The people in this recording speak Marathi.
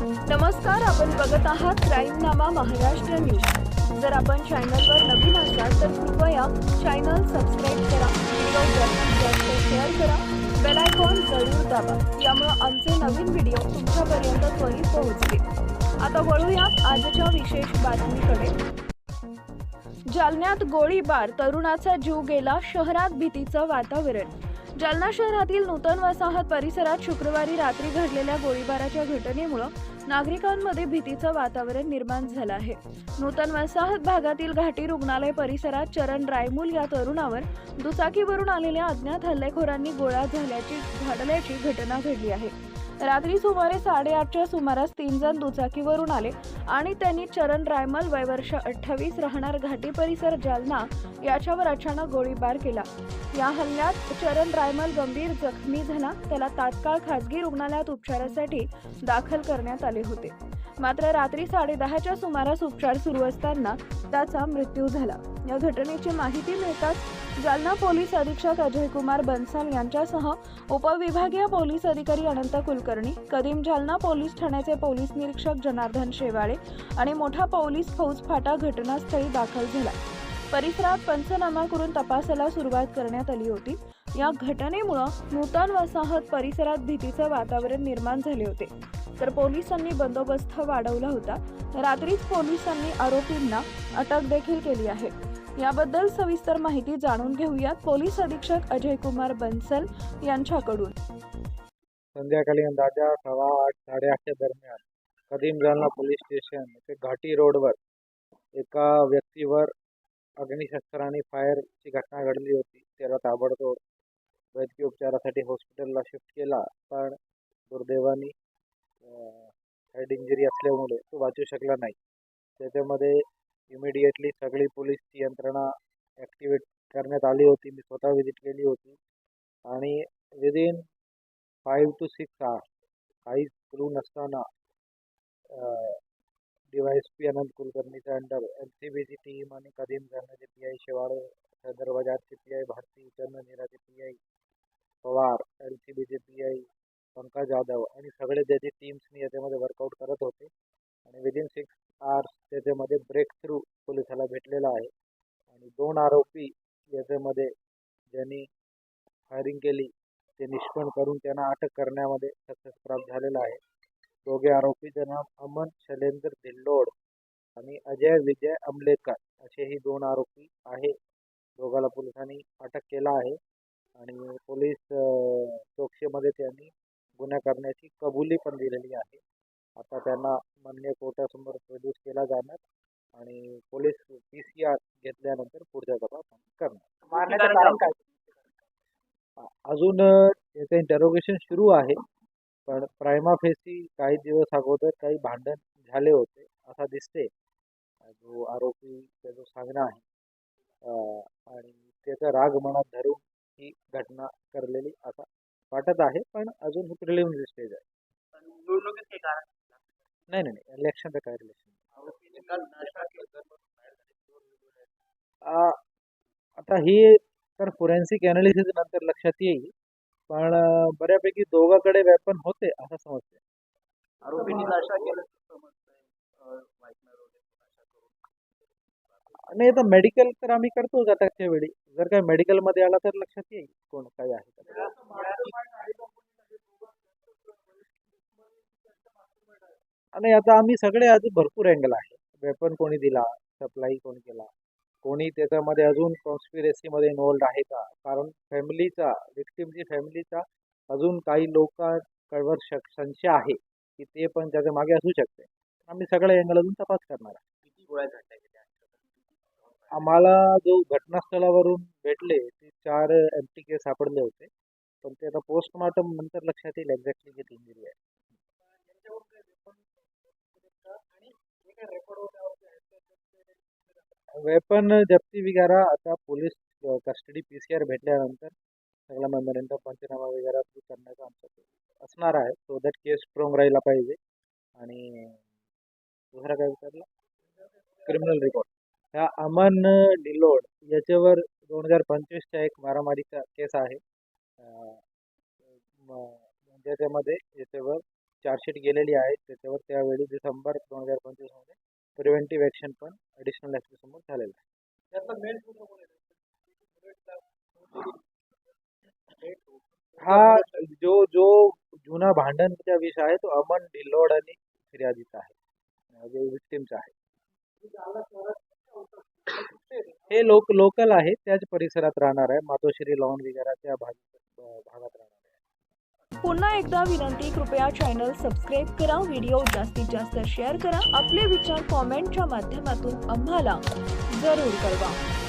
नमस्कार, आपण बघत आहात क्राईमनामा महाराष्ट्र न्यूज। जर आपण चॅनलवर नवीन असाल तर कृपया चॅनल सबस्क्राईब करा, व्हिडिओ जास्तीत जास्त शेअर करा, बेल आयकॉन जरूर दाबा, यामुळे आमचे नवीन व्हिडिओ तुमच्यापर्यंत त्वरित पोहोचतील। आता वळूया आजच्या विशेष बातमीकडे। जालन्यात गोळीबार, तरुणाचा जीव गेला, शहरात भीतीचं वातावरण। जालना शहरातील नूतन वसाहत परिसरात शुक्रवारी रात्री घडलेल्या गोळीबाराच्या घटनेमुळे नागरिकांमध्ये भीतीचं वातावरण निर्माण झालं आहे। नूतन वसाहत भागातील घाटी रुग्णालय परिसरात चरण रायमूल या तरुणावर दुचाकीवरून आलेल्या अज्ञात हल्लेखोरांनी गोळ्या झाडल्याची घटना घडली आहे। रात्री सुमारे 8:30च्या सुमारास 3 जण दुचाकीवरून आले आणि त्यांनी चरण रायमल, वय वर्ष 28, राहणार घाटी परिसर, जालना, याच्यावर अचानक गोळीबार केला। या हल्ल्यात चरण रायमल गंभीर जखमी झाला। त्याला तात्काळ खासगी रुग्णालयात उपचारासाठी दाखल करण्यात आले होते, मात्र रात्री 10:30च्या सुमारास उपचार सुरू असताना त्याचा मृत्यू झाला। या घटनेची माहिती मिळताच जालना पोलीस अधीक्षक अजय कुमार बन्सल यांच्यासह उपविभागीय पोलीस अधिकारी अनंत कुलकर्णी, कदीम जालना पोलीस ठाण्याचे पोलीस निरीक्षक जनार्दन शेवाळे आणि मोठा पोलीस फौज फाटा घटनास्थळी दाखल झाला। परिसरात पंचनामा करून तपासाला सुरुवात करण्यात आली होती। या घटनेमुळे नूतन वसाहत परिसरात भीतीचं वातावरण निर्माण झाले होते, तर पोलिसांनी बंदोबस्त वाढवला होता। रात्रीच पोलिसांनी आरोपींना अटक देखील केली आहे। याबद्दल सविस्तर माहिती जाणून घेऊयात पोलीस अधीक्षक अजय कुमार बन्सल यांच्याकडून। संध्याकाळी अंदाजा 8:15 8:30च्या दरम्यान कदीम जालना पोलीस स्टेशन येथे घाटी रोडवर एका व्यक्तीवर अग्निशस्त्राने फायरची घटना घडली होती। त्याला ताबडतोब वैद्यकीय उपचारासाठी हॉस्पिटलला शिफ्ट केला, पण दुर्दैवाने हेड इंजुरी असल्यामुळे तो वाचू शकला नाही। त्याच्यामध्ये इमिडिएटली सगळी पोलीसची यंत्रणा ॲक्टिवेट करण्यात आली होती। मी स्वतः व्हिजिट केली होती आणि विदिन 5 to 6 hours काहीच क्लू नसताना DYSP अनंत कुलकर्णीच्या अंडर LCBची टीम आणि कदीम जालन्याचे PI शेवाळे, सदर बाजारचे PI Bharti, चंदनीराचे PI Pawar, LCBचे PI Pankaj Jadhav आणि सगळे त्याचे टीम्सनी याच्यामध्ये वर्कआउट करत होते आणि विदिन 6 hours त्याच्यामध्ये ब्रेक थ्रू पोलिसाला भेटलेला आहे आणि 2 आरोपी याच्यामध्ये ज्यांनी फायरिंग केली ते निष्पन्न करून त्यांना अटक करण्यामध्ये सक्सेस प्राप्त झालेला आहे। दोघे आरोपीचे नाव अमन शैलेंद्र धिल्लोड आणि अजय विजय अमलेकर असे ही 2 आरोपी आहे। दोघाला पोलिसांनी अटक केला आहे आणि पोलीस चौकशीमध्ये त्यांनी गुन्हा करण्याची कबुली पण दिलेली आहे। आता त्यांना मान्य कोर्टासमोर प्रोड्यूस केला जाणार आणि पोलीस PCR घेतल्यानंतर पुढचा तपास करणार। अजून याचं इंटरोगेशन सुरू आहे, पण प्रायमा फेसी काही दिवस अगोदर काही भांडण झाले होते असा दिसते जो आरोपी त्याचं सांगणं आहे आणि त्याचा राग मनात धरून ही घटना करलेली असा वाटत आहे, पण अजून ही प्रिलिमिनरी स्टेज आहे। नाही, इलेक्शनचं काय रिलेशन। आता ही तर फोरेन्सिक ॲनालिसिस नंतर लक्षात येईल, पण बऱ्यापैकी दोघांकडे वेपन होते असं समजते। नाही, आता मेडिकल तर आम्ही करतोच अटकच्या वेळी, जर काय मेडिकलमध्ये आला तर लक्षात येईल कोण काय आहे। आणि आता आम्ही सगळे अजून भरपूर अँगल आहे, वेपन कोणी दिला, सप्लाई कोणी केला, कोणी त्याच्यामध्ये अजून कॉन्स्पिरेसीमध्ये इन्व्हॉल्ड आहे का, कारण विक्टिमची फॅमिलीचा अजून काही लोकांवर संशय आहे की ते पण त्याच्या मागे असू शकते। आम्ही सगळे अँगल अजून तपास करणार आहे। आम्हाला जो घटनास्थळावरून भेटले ते 4 MTK सापडले होते, पण ते आता पोस्टमॉर्टम नंतर लक्षात येईल एक्झॅक्टली किती इंजुरी आहे। वेपन जप्ती वगैरे आता पोलीस कस्टडी PCR भेटल्यानंतर सगळा मेमोरंडम पंचनामा वगैरे करण्याचा आमचा असणार आहे, सो दॅट केस स्ट्रॉंग राहिला पाहिजे। आणि दुसरा काय विचारला, क्रिमिनल रेकॉर्ड। ह्या अमन धिल्लोड याच्यावर 2025चा एक मारामारीचा केस आहे, ज्याच्यामध्ये याच्यावर चार्जशीट गेलेली आहे त्याच्यावर त्यावेळी डिसेंबर 2025 मध्ये प्रिव्हेंटिव्ह ॲक्शन पण ॲडिशनल ॲक्ट समोर झालेलं आहे. हा जो जो जुना भांडणचा विषय आहे तो अमन ढिल्लोड आणि फिर्यादीचा आहे, जो विक्टिमचा आहे. हे लोकल आहे, त्याच परिसरात राहणार आहे, मातोश्री लॉन वगैरे त्या भागात राहणार आहे. पुन्हा एकदा विनंती, कृपया चॅनल सबस्क्राईब करा, व्हिडिओ जास्तीत जास्त शेअर करा, आपले विचार कॉमेंटच्या माध्यमातून आम्हाला जरूर कळवा.